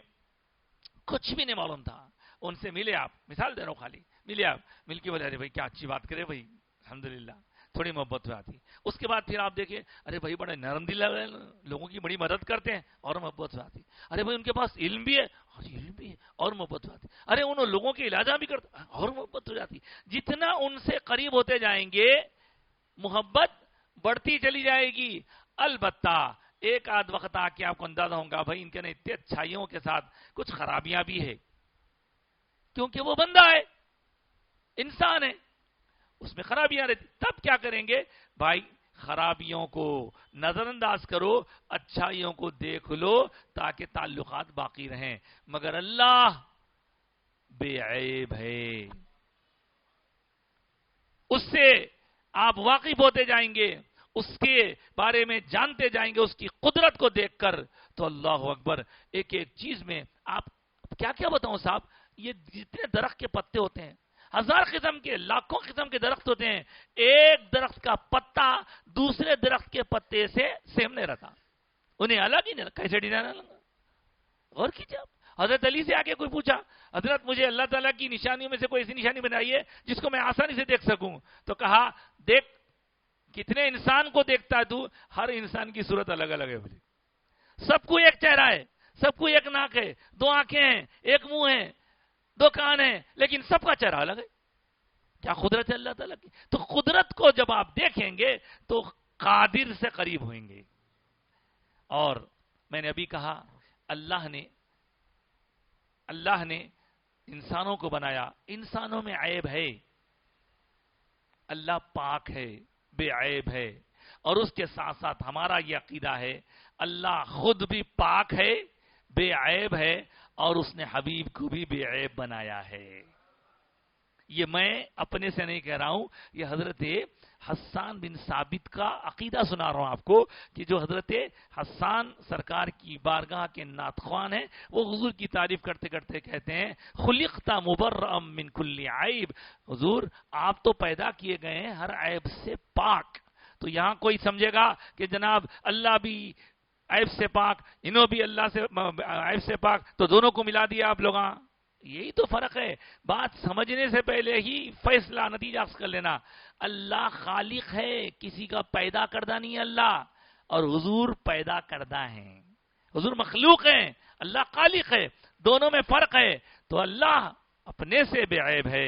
کچھ بھی نہیں معلوم تھا، ان سے ملے آپ، مثال دے رہا ہوں خالی، ملے آپ، مل کے بولے ارے بھائی کیا اچھی بات کرے بھائی، الحمدللہ، تھوڑی محبت ہو جاتی. اس کے بعد پھر آپ دیکھیں ارے بھائی بڑے نرم دل لوگوں کی بڑی مدد کرتے ہیں، اور محبت ہو جاتی. ارے بھائی ان کے پاس علم بھی ہے، علم بھی ہے، اور محبت ہو جاتی. ارے انہوں لوگوں کے علاجہ بھی کرتے، اور محبت ہو جاتی. جتنا ان سے قریب ہوتے جائیں گے محبت بڑھتی چلی جائے گی. البتہ ایک آدھ وقت آ کے آپ کو اندازہ ہوگا بھائی ان کے اتنے اچھائیوں کے ساتھ کچھ خرابیاں بھی ہے، کیونکہ وہ بندہ ہے، انسان ہے، اس میں خرابیاں رہتی. تب کیا کریں گے بھائی؟ خرابیوں کو نظر انداز کرو، اچھائیوں کو دیکھ لو تاکہ تعلقات باقی رہیں. مگر اللہ بے عیب ہے، اس سے آپ واقف ہوتے جائیں گے، اس کے بارے میں جانتے جائیں گے، اس کی قدرت کو دیکھ کر. تو اللہ اکبر، ایک ایک چیز میں آپ کیا کیا بتاؤں صاحب. یہ جتنے درخت کے پتے ہوتے ہیں، 1000 قسم کے، لاکھوں قسم کے درخت ہوتے ہیں، ایک درخت کا پتا دوسرے درخت کے پتے سے سیم نہیں رہتا، انہیں الگ ہی نہیں. کیسے ڈیزائن لگا؟ غور کیجیے آپ. حضرت علی سے آگے کوئی پوچھا حضرت مجھے اللہ تعالیٰ کی نشانیوں میں سے کوئی ایسی نشانی بنائیے جس کو میں آسانی سے دیکھ سکوں. تو کہا دیکھ کتنے انسان کو دیکھتا ہے تو، ہر انسان کی صورت الگ الگ ہے. بولے سب کو ایک چہرہ ہے، سب کو ایک ناک ہے، 2 آنکھیں ہیں، ایک منہ ہے، دو کان ہیں لیکن سب کا چہرہ الگ ہے. کیا قدرت ہے اللہ تعالیٰ کی؟ تو قدرت کو جب آپ دیکھیں گے تو قادر سے قریب ہوئیں گے. اور میں نے ابھی کہا اللہ نے انسانوں کو بنایا، انسانوں میں عیب ہے، اللہ پاک ہے، بے عیب ہے. اور اس کے ساتھ ساتھ ہمارا یہ عقیدہ ہے اللہ خود بھی پاک ہے، بے عیب ہے، اور اس نے حبیب کو بھی بے عیب بنایا ہے. یہ میں اپنے سے نہیں کہہ رہا ہوں، یہ حضرت حسان بن ثابت کا عقیدہ سنا رہا ہوں آپ کو، کہ جو حضرت حسان سرکار کی بارگاہ کے نعت خوان ہیں، وہ حضور کی تعریف کرتے کرتے کہتے ہیں خلقت مبرأ من کل عیب، حضور آپ تو پیدا کیے گئے ہیں ہر عیب سے پاک. تو یہاں کوئی سمجھے گا کہ جناب اللہ بھی عیب سے پاک، انہوں بھی اللہ سے عیب سے پاک، تو دونوں کو ملا دیا آپ لوگ. یہی تو فرق ہے. بات سمجھنے سے پہلے ہی فیصلہ نتیجہ کر لینا. اللہ خالق ہے، کسی کا پیدا کردہ نہیں ہے اللہ، اور حضور پیدا کردہ ہیں. حضور مخلوق ہیں، اللہ خالق ہے، دونوں میں فرق ہے. تو اللہ اپنے سے بے عیب ہے،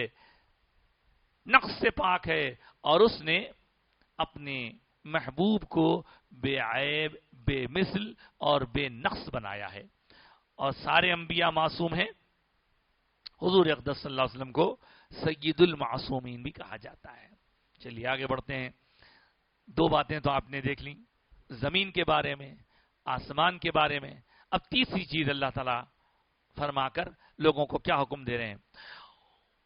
نقص سے پاک ہے، اور اس نے اپنے محبوب کو بے عیب، بے مثل اور بے نقص بنایا ہے. اور سارے انبیاء معصوم ہیں. حضور اقدس صلی اللہ علیہ وسلم کو سید المعصومین بھی کہا جاتا ہے. چلیے آگے بڑھتے ہیں. دو باتیں تو آپ نے دیکھ لیں، زمین کے بارے میں، آسمان کے بارے میں. اب تیسری چیز اللہ تعالیٰ فرما کر لوگوں کو کیا حکم دے رہے ہیں؟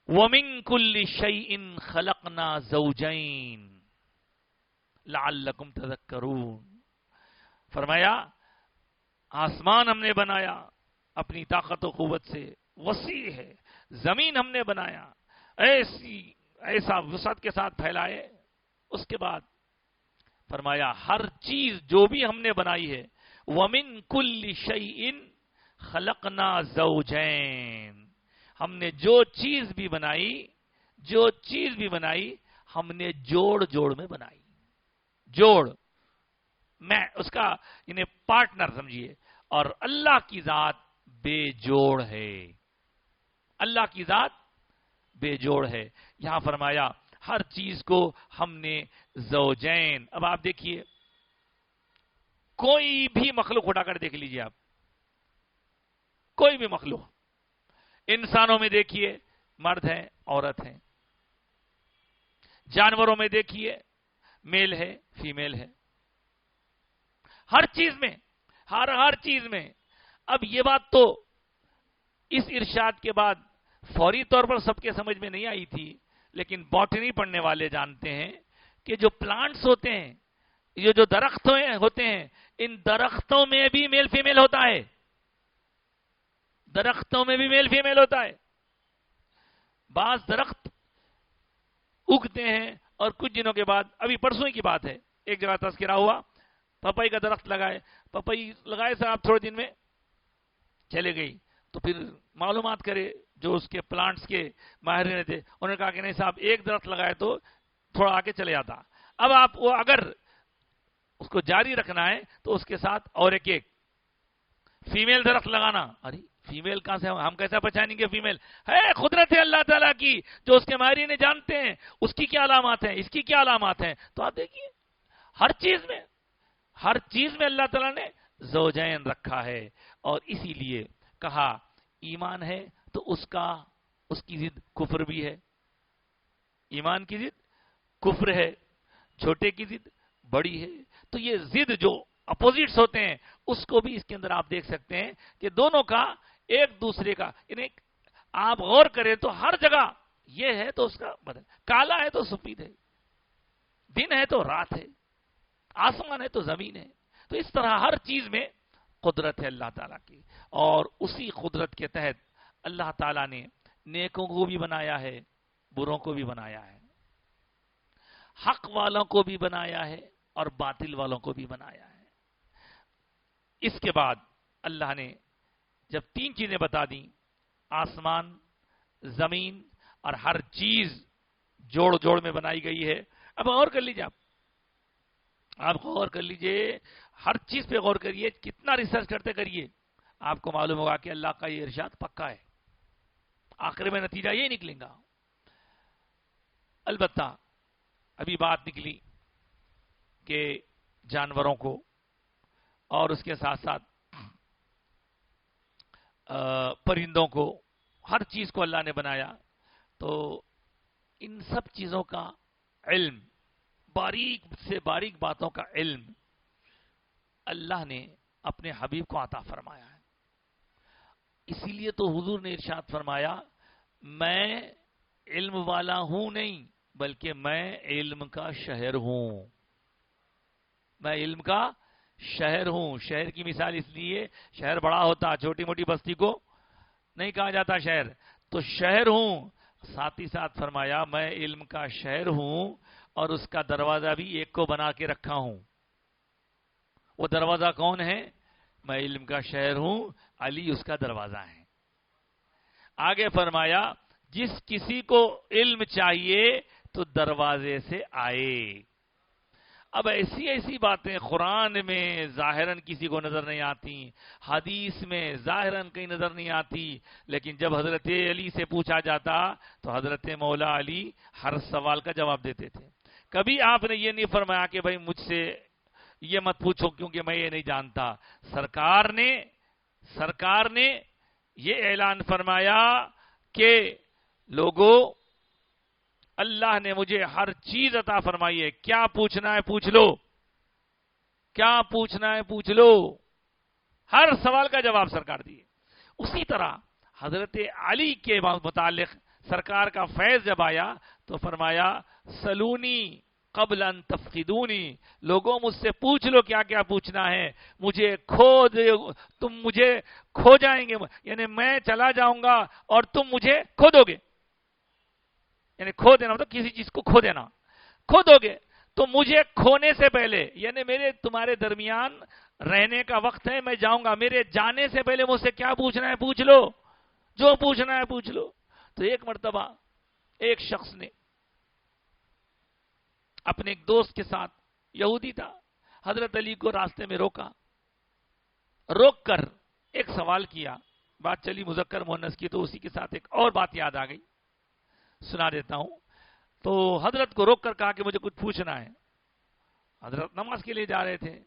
وَمِن كُلِّ شَيْءٍ خَلَقْنَا زَوْجَيْن لَعَلَّكُمْ تَذَكَّرُونَ. فرمایا آسمان ہم نے بنایا اپنی طاقت و قوت سے، وسیع ہے. زمین ہم نے بنایا ایسا وسعت کے ساتھ پھیلائے. اس کے بعد فرمایا ہر چیز جو بھی ہم نے بنائی ہے، وَمِن كُلِّ شَيْءٍ خَلَقْنَا زَوْجَيْن، ہم نے جو چیز بھی بنائی ہم نے جوڑ میں بنائی. جوڑ میں اس کا انہیں پارٹنر سمجھیے. اور اللہ کی ذات بے جوڑ ہے، اللہ کی ذات بے جوڑ ہے. یہاں فرمایا ہر چیز کو ہم نے زوجین. اب آپ دیکھیے کوئی بھی مخلوق اٹھا کر دیکھ لیجئے، آپ کوئی بھی مخلوق، انسانوں میں دیکھیے مرد ہیں عورت ہیں، جانوروں میں دیکھیے میل ہے فیمیل ہے، ہر چیز میں، ہر چیز میں. اب یہ بات تو اس ارشاد کے بعد فوری طور پر سب کے سمجھ میں نہیں آئی تھی، لیکن باٹنی پڑھنے والے جانتے ہیں کہ جو پلانٹس ہوتے ہیں، یہ جو درخت ہوتے ہیں، ان درختوں میں بھی میل فیمیل ہوتا ہے. درختوں میں بھی میل فیمیل ہوتا ہے. بعض درخت اگتے ہیں اور کچھ دنوں کے بعد، ابھی پرسوں کی بات ہے، ایک جگہ تذکرہ ہوا، پپائی کا درخت پپائی لگائے صاحب تھوڑے دن میں چلے گئی. تو پھر معلومات کرے جو اس کے پلانٹس کے ماہرین تھے، انہوں نے کہا کہ نہیں صاحب ایک درخت لگائے تو تھوڑا آگے چلے جاتا. اب آپ وہ اگر اس کو جاری رکھنا ہے تو اس کے ساتھ اور ایک فیمیل درخت لگانا. ارے فیمیل کہاں سے، ہم کیسا پہچانیں گے فیمیل ہے؟ قدرت ہے اللہ تعالیٰ کی جو اس کے ماہرین جانتے ہیں اس کی کیا علامات ہیں، اس کی کیا علامات ہیں. تو آپ دیکھیے ہر چیز میں اللہ تعالیٰ نے زوجین رکھا ہے. اور اسی لیے کہا ایمان ہے تو اس کی ضد کفر بھی ہے. ایمان کی ضد کفر ہے، چھوٹے کی ضد بڑی ہے. تو یہ ضد جو اپوزٹس ہوتے ہیں اس کو بھی اس کے اندر آپ دیکھ سکتے ہیں کہ دونوں کا ایک دوسرے کا، یعنی آپ غور کریں تو ہر جگہ یہ ہے تو اس کا بدل، کالا ہے تو سفید ہے، دن ہے تو رات ہے، آسمان ہے تو زمین ہے. تو اس طرح ہر چیز میں قدرت ہے اللہ تعالیٰ کی. اور اسی قدرت کے تحت اللہ تعالیٰ نے نیکوں کو بھی بنایا ہے، بروں کو بھی بنایا ہے، حق والوں کو بھی بنایا ہے اور باطل والوں کو بھی بنایا ہے. اس کے بعد اللہ نے جب تین چیزیں بتا دیں، آسمان، زمین اور ہر چیز جوڑ میں بنائی گئی ہے. اب غور کر لیجیے، آپ غور کر لیجیے، ہر چیز پہ غور کریے، کتنا ریسرچ کرتے کریے، آپ کو معلوم ہوگا کہ اللہ کا یہ ارشاد پکا ہے. آخر میں نتیجہ یہ نکلے گا. البتہ ابھی بات نکلی کہ جانوروں کو اور اس کے ساتھ ساتھ پرندوں کو، ہر چیز کو اللہ نے بنایا، تو ان سب چیزوں کا علم، باریک سے باریک باتوں کا علم اللہ نے اپنے حبیب کو عطا فرمایا ہے. اسی لیے تو حضور نے ارشاد فرمایا، میں علم والا ہوں نہیں بلکہ میں علم کا شہر ہوں. میں علم کا شہر ہوں. شہر کی مثال اس لیے، شہر بڑا ہوتا، چھوٹی موٹی بستی کو نہیں کہا جاتا شہر. تو شہر ہوں، ساتھ ہی ساتھ فرمایا میں علم کا شہر ہوں اور اس کا دروازہ بھی ایک کو بنا کے رکھا ہوں. وہ دروازہ کون ہے؟ میں علم کا شہر ہوں، علی اس کا دروازہ ہے. آگے فرمایا جس کسی کو علم چاہیے تو دروازے سے آئے. اب ایسی ایسی باتیں قرآن میں ظاہراً کسی کو نظر نہیں آتی، حدیث میں ظاہراً کہیں نظر نہیں آتی، لیکن جب حضرت علی سے پوچھا جاتا تو حضرت مولا علی ہر سوال کا جواب دیتے تھے. کبھی آپ نے یہ نہیں فرمایا کہ بھائی مجھ سے یہ مت پوچھو کیونکہ میں یہ نہیں جانتا. سرکار نے یہ اعلان فرمایا کہ لوگوں، اللہ نے مجھے ہر چیز عطا فرمائی ہے، کیا پوچھنا ہے پوچھ لو، کیا پوچھنا ہے پوچھ لو. ہر سوال کا جواب سرکار دیے. اسی طرح حضرت علی کے متعلق سرکار کا فیض جب آیا تو فرمایا سلونی قبل ان تفقدونی، لوگوں مجھ سے پوچھ لو کیا کیا پوچھنا ہے، مجھے تم مجھے کھو جائیں گے، یعنی میں چلا جاؤں گا اور تم مجھے کھو دو گے. یعنی کھو دینا مطلب کسی چیز کو کھو دینا، کھو دو گے. تو مجھے کھونے سے پہلے، یعنی میرے تمہارے درمیان رہنے کا وقت ہے، میں جاؤں گا، میرے جانے سے پہلے مجھ سے کیا پوچھنا ہے پوچھ لو، جو پوچھنا ہے پوچھ لو. تو ایک مرتبہ ایک شخص نے اپنے ایک دوست کے ساتھ، یہودی تھا، حضرت علی کو راستے میں روکا، روک کر ایک سوال کیا. بات چلی مذکر مؤنث کی تو اسی کے ساتھ ایک اور بات یاد آ گئی، سنا دیتا ہوں. تو حضرت کو روک کر کہا کہ مجھے کچھ پوچھنا ہے. حضرت نماز کے لیے جا رہے تھے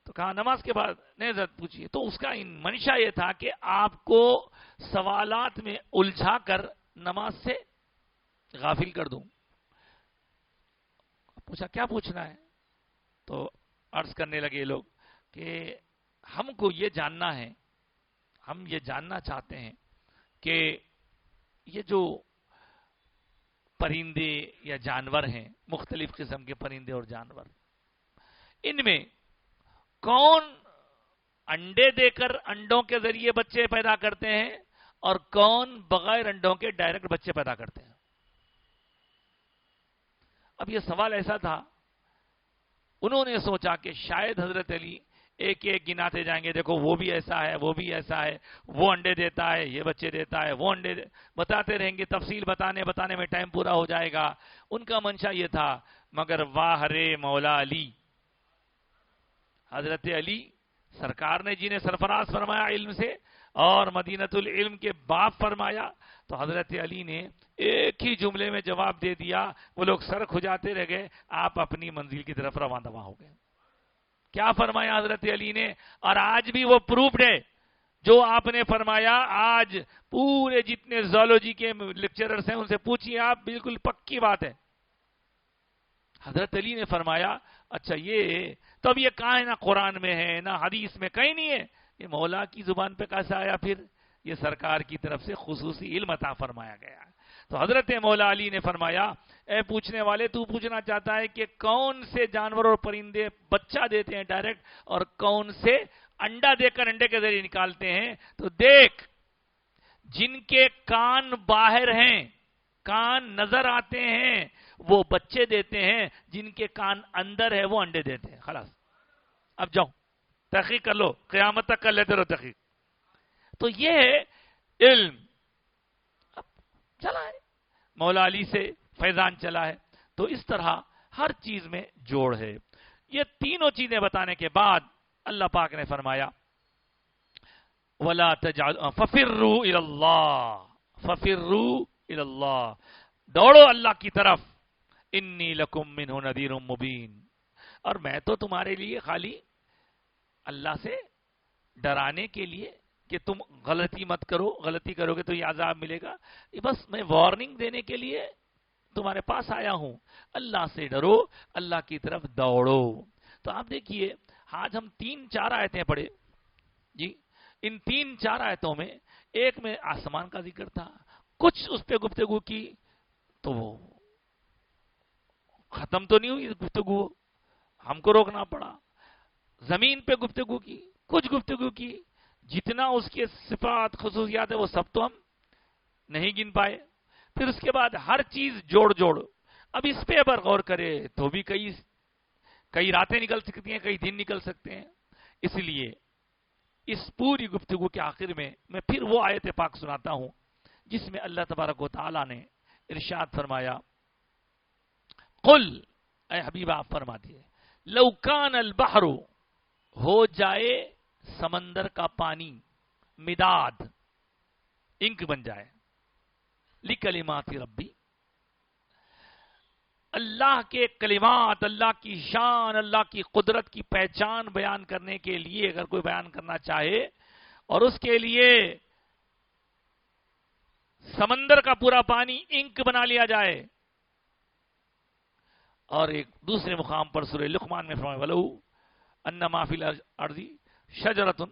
تو کہا نماز کے بعد نہیں حضرت پوچھیے. تو اس کا منشا یہ تھا کہ آپ کو سوالات میں الجھا کر نماز سے غافل کر دوں. پوچھا کیا پوچھنا ہے؟ تو عرض کرنے لگے لوگ کہ ہم کو یہ جاننا ہے، ہم یہ جاننا چاہتے ہیں کہ یہ جو پرندے یا جانور ہیں، مختلف قسم کے پرندے اور جانور، ان میں کون انڈے دے کر انڈوں کے ذریعے بچے پیدا کرتے ہیں اور کون بغیر انڈوں کے ڈائریکٹ بچے پیدا کرتے ہیں؟ اب یہ سوال ایسا تھا، انہوں نے سوچا کہ شاید حضرت علی ایک ایک گناتے جائیں گے، دیکھو وہ بھی ایسا ہے، وہ بھی ایسا ہے، وہ انڈے دیتا ہے، یہ بچے دیتا ہے، وہ انڈے بتاتے رہیں گے، تفصیل بتانے میں ٹائم پورا ہو جائے گا. ان کا منشا یہ تھا. مگر واہ رے مولا علی، حضرت علی سرکار نے جنہیں سرفراز فرمایا علم سے اور مدینۃ العلم کے باپ فرمایا، تو حضرت علی نے ایک ہی جملے میں جواب دے دیا. وہ لوگ سر کھجاتے رہ گئے، آپ اپنی منزل کی طرف رواں دواں ہو گئے. کیا فرمایا حضرت علی نے؟ اور آج بھی وہ پروفڈ ہے جو آپ نے فرمایا. آج پورے جتنے زولوجی کے لیکچررز ہیں ان سے پوچھیے آپ، بالکل پکی بات ہے. حضرت علی نے فرمایا اچھا یہ تو اب یہ کہاں ہے؟ نہ قرآن میں ہے نہ حدیث میں، کہیں نہیں ہے. یہ مولا کی زبان پہ کیسا آیا؟ پھر یہ سرکار کی طرف سے خصوصی علم عطا فرمایا گیا. تو حضرت مولا علی نے فرمایا اے پوچھنے والے، تو پوچھنا چاہتا ہے کہ کون سے جانور اور پرندے بچہ دیتے ہیں ڈائریکٹ اور کون سے انڈا دے کر انڈے کے ذریعے نکالتے ہیں؟ تو دیکھ، جن کے کان باہر ہیں، کان نظر آتے ہیں، وہ بچے دیتے ہیں، جن کے کان اندر ہے وہ انڈے دیتے ہیں. خلاص، اب جاؤ تحقیق کر لو، قیامت تک کر لیتے رہو تحقیق. تو یہ ہے علم. اب چلا ہے مولا علی سے فیضان چلا ہے. تو اس طرح ہر چیز میں جوڑ ہے. یہ تینوں چیزیں بتانے کے بعد اللہ پاک نے فرمایا وَلَا تَجْعَلُوا فَفِرُّوا إِلَى اللَّهِ ففروا الی اللہ، دوڑو اللہ کی طرف، انی لکم منہ نذیر مبین، اور میں تو تمہارے لیے خالی اللہ سے ڈرانے کے لیے کہ تم غلطی مت کرو، غلطی کرو گے تو یہ عذاب ملے گا، یہ بس میں وارننگ دینے کے لیے تمہارے پاس آیا ہوں، اللہ سے ڈرو، اللہ کی طرف دوڑو۔ تو آپ دیکھیے آج ہم 3-4 آیتیں پڑھے جی، ان 3-4 آیتوں میں ایک میں آسمان کا ذکر تھا، کچھ اس پہ گفتگو کی تو وہ ختم تو نہیں ہوئی گفتگو، ہم کو روکنا پڑا، زمین پہ گفتگو کی، کچھ گفتگو کی، جتنا اس کے صفات خصوصیات ہے وہ سب تو ہم نہیں گن پائے، پھر اس کے بعد ہر چیز جوڑ اب اس پہ اگر غور کرے تو بھی کئی راتیں نکل سکتی ہیں، کئی دن نکل سکتے ہیں۔ اس لیے اس پوری گفتگو کے آخر میں پھر وہ آیت پاک سناتا ہوں جس میں اللہ تبارک و تعالی نے ارشاد فرمایا، قل، اے حبیب آپ فرما دیے، لو کان البحر، ہو جائے سمندر کا پانی، مداد، انک بن جائے، لکلمات ربی، اللہ کے کلمات، اللہ کی شان، اللہ کی قدرت کی پہچان بیان کرنے کے لیے اگر کوئی بیان کرنا چاہے اور اس کے لیے سمندر کا پورا پانی انک بنا لیا جائے، اور ایک دوسرے مقام پر سورہ لقمان میں فرمایا وَلَوْ أَنَّ مَا فِي الْأَرْضِ شَجَرَةٌ،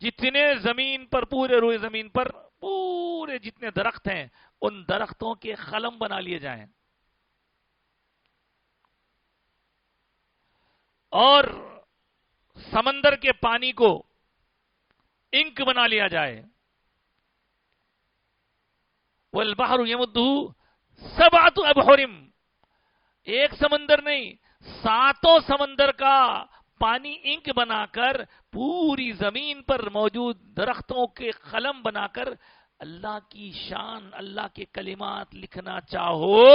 جتنے زمین پر، پورے روئے زمین پر پورے جتنے درخت ہیں ان درختوں کے قلم بنا لیے جائیں اور سمندر کے پانی کو انک بنا لیا جائے، وَالْبَحْرُ يَمُدُّهُ سَبْعَةُ أَبْحُرٍ، ایک سمندر نہیں، 7 سمندر کا پانی انک بنا کر پوری زمین پر موجود درختوں کے قلم بنا کر اللہ کی شان، اللہ کے کلمات لکھنا چاہو،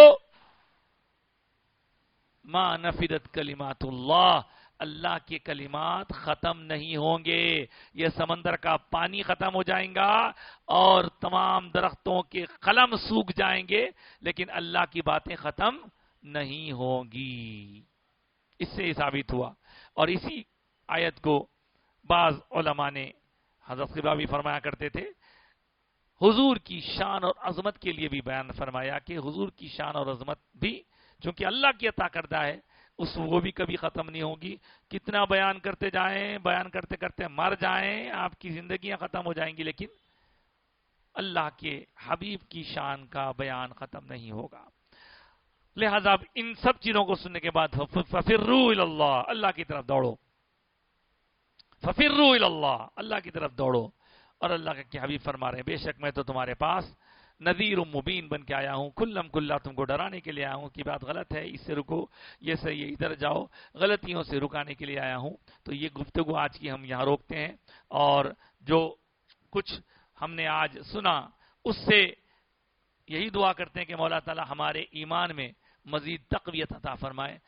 ما نفدت کلمات اللہ، اللہ کے کلمات ختم نہیں ہوں گے، یہ سمندر کا پانی ختم ہو جائیں گا اور تمام درختوں کے قلم سوکھ جائیں گے، لیکن اللہ کی باتیں ختم نہیں ہوگی۔ اس سے ثابت ہوا، اور اسی آیت کو بعض علماء نے، حضرت قبلہ بھی فرمایا کرتے تھے، حضور کی شان اور عظمت کے لیے بھی بیان فرمایا کہ حضور کی شان اور عظمت بھی چونکہ اللہ کی عطا کردہ ہے، وہ بھی کبھی ختم نہیں ہوگی، کتنا بیان کرتے جائیں، بیان کرتے کرتے مر جائیں، آپ کی زندگیاں ختم ہو جائیں گی، لیکن اللہ کے حبیب کی شان کا بیان ختم نہیں ہوگا۔ لہذا ان سب چیزوں کو سننے کے بعد ففروا الی اللہ، اللہ کی طرف دوڑو، ففروا الی اللہ، اللہ کی طرف دوڑو، اور اللہ کے حبیب فرما رہے ہیں بے شک میں تو تمہارے پاس نذیر مبین بن کے آیا ہوں، کلم کلا تم کو ڈرانے کے لیے آیا ہوں کہ بات غلط ہے اس سے رکو، یہ صحیح ہے ادھر جاؤ، غلطیوں سے رکانے کے لیے آیا ہوں۔ تو یہ گفتگو آج کی ہم یہاں روکتے ہیں، اور جو کچھ ہم نے آج سنا اس سے یہی دعا کرتے ہیں کہ مولا تعالی ہمارے ایمان میں مزید تقویت عطا فرمائے،